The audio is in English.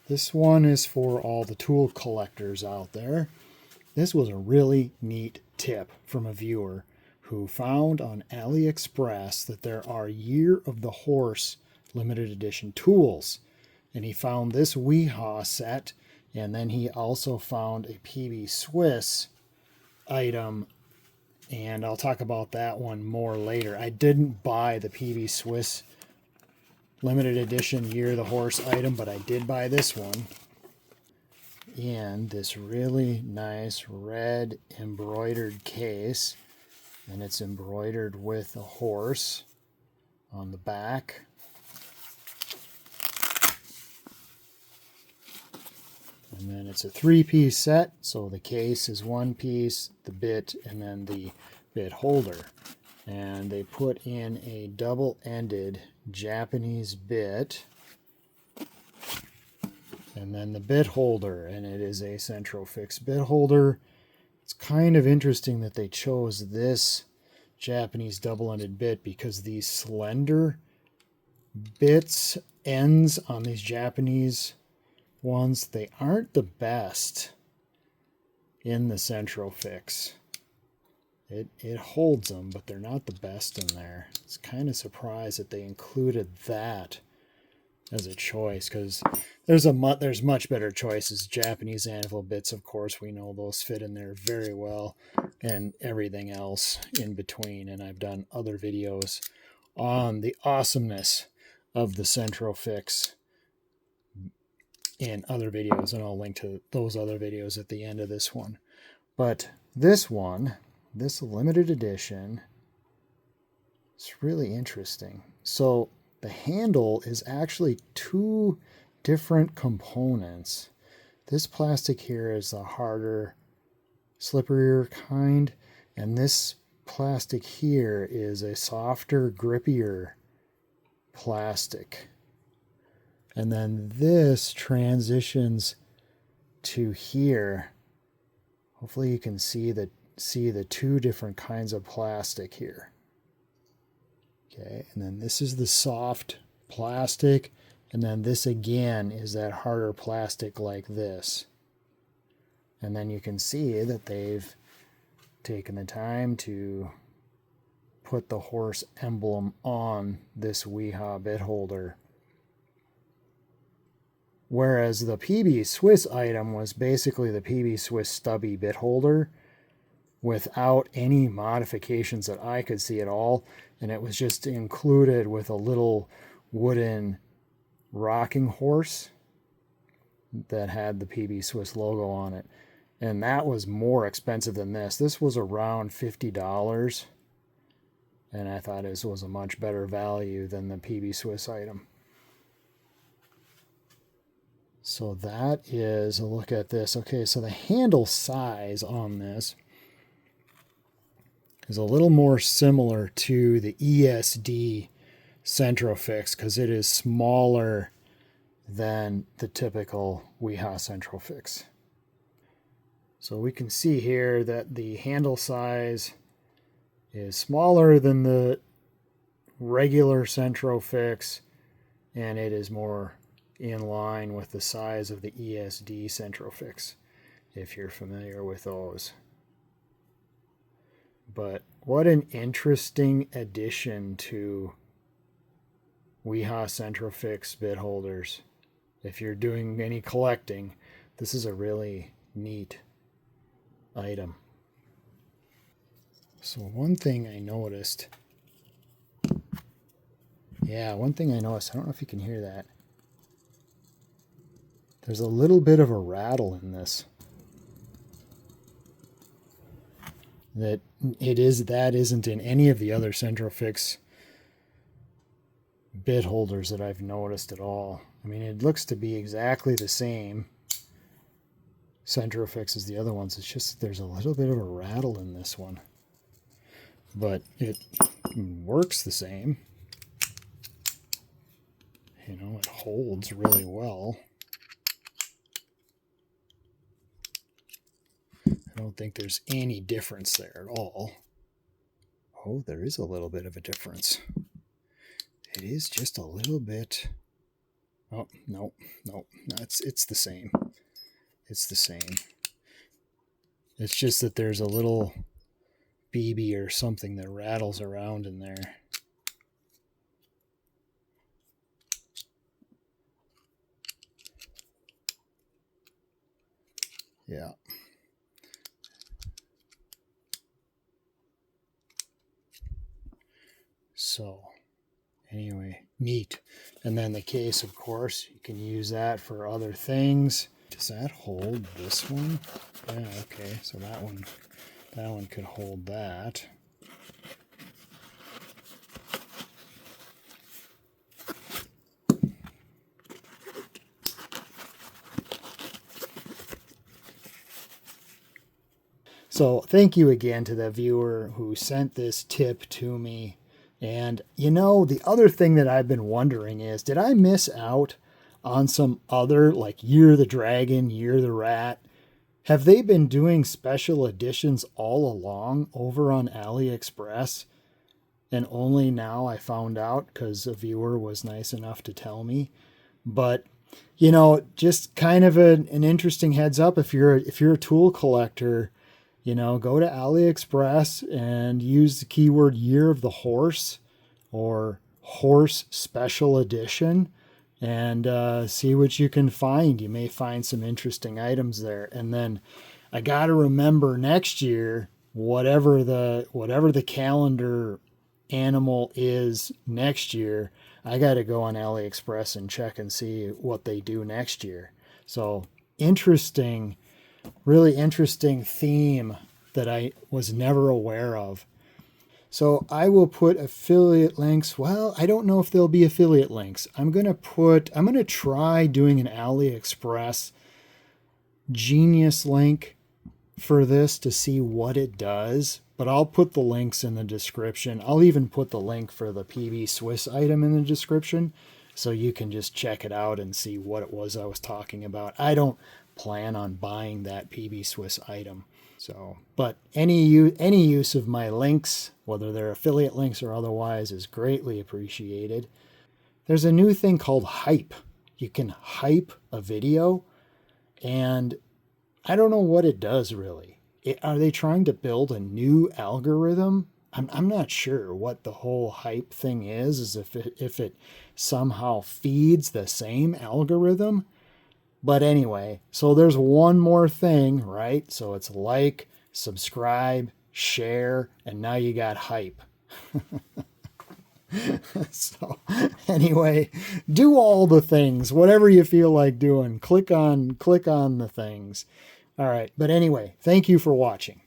This one is for all the tool collectors out there. This was a really neat tip from a viewer who found on AliExpress that there are Year of the Horse limited edition tools. And he found this Wiha set, and then he also found a PB Swiss item, and I'll talk about that one more later. I didn't buy the PB Swiss limited edition Year of the Horse item, but I did buy this one in this really nice red embroidered case, and it's embroidered with a horse on the back. And then it's a 3-piece set, so the case is one piece, the bit, and then the bit holder. And they put in a double-ended Japanese bit, and then the bit holder, and it is a Centrofix bit holder. It's kind of interesting that they chose this Japanese double-ended bit, because these slender bits, ends on these Japanese ones, they aren't the best in the Centrofix. It holds them, but they're not the best in there. It's kind of surprised that they included that as a choice, because there's much better choices. Japanese anvil bits, of course, we know those fit in there very well, and everything else in between. And I've done other videos on the awesomeness of the Centrofix in other videos, and I'll link to those other videos at the end of this one. But this one, this limited edition, it's really interesting. So the handle is actually two different components. This plastic here is the harder, slipperier kind, and this plastic here is a softer, grippier plastic. And then this transitions to here. Hopefully you can see the two different kinds of plastic here. Okay, and then this is the soft plastic, and then this again is that harder plastic like this. And then you can see that they've taken the time to put the horse emblem on this Wiha bit holder. Whereas the PB Swiss item was basically the PB Swiss stubby bit holder without any modifications that I could see at all. And it was just included with a little wooden rocking horse that had the PB Swiss logo on it. And that was more expensive than this. This was around $50. And I thought this was a much better value than the PB Swiss item. So that is a look at this. Okay, so the handle size on this is a little more similar to the ESD Centrofix, because it is smaller than the typical Wiha Centrofix. So we can see here that the handle size is smaller than the regular Centrofix, and it is more in line with the size of the ESD Centrofix, if you're familiar with those. But what an interesting addition to Wiha Centrofix bit holders. If you're doing any collecting, this is a really neat item. So one thing I noticed, I don't know if you can hear that. There's a little bit of a rattle in this. That isn't in any of the other Centrofix bit holders that I've noticed at all. I mean, it looks to be exactly the same Centrofix as the other ones. It's just there's a little bit of a rattle in this one. But it works the same. You know, it holds really well. I don't think there's any difference there at all. Oh, there is a little bit of a difference. It is just a little bit Oh, no, no, it's the same. It's the same. It's just that there's a little BB or something that rattles around in there. Yeah. So anyway, neat. And then the case, of course, you can use that for other things. Does that hold this one? Yeah, okay. So that one could hold that. So thank you again to the viewer who sent this tip to me. And you know, the other thing that I've been wondering is, did I miss out on some other, like Year the Dragon, Year the Rat? Have they been doing special editions all along over on AliExpress? And only now I found out because a viewer was nice enough to tell me. But you know, just kind of an interesting heads up if you're a tool collector, you know, go to AliExpress and use the keyword Year of the Horse or Horse Special Edition and see what you can find. You may find some interesting items there. And then I got to remember next year, whatever the calendar animal is next year, I got to go on AliExpress and check and see what they do next year. So interesting, really interesting theme that I was never aware of. So I will put affiliate links. Well, I don't know if there'll be affiliate links. I'm going to try doing an AliExpress Genius link for this to see what it does, but I'll put the links in the description. I'll even put the link for the PB Swiss item in the description so you can just check it out and see what it was I was talking about. I don't plan on buying that PB Swiss item. So, but any use of my links, whether they're affiliate links or otherwise, is greatly appreciated. There's a new thing called hype. You can hype a video, and I don't know what it does really. Are they trying to build a new algorithm? I'm not sure what the whole hype thing is if it somehow feeds the same algorithm. But anyway, so there's one more thing, right? So it's like, subscribe, share, and now you got hype. So anyway, do all the things, whatever you feel like doing. Click on the things. All right. But anyway, thank you for watching.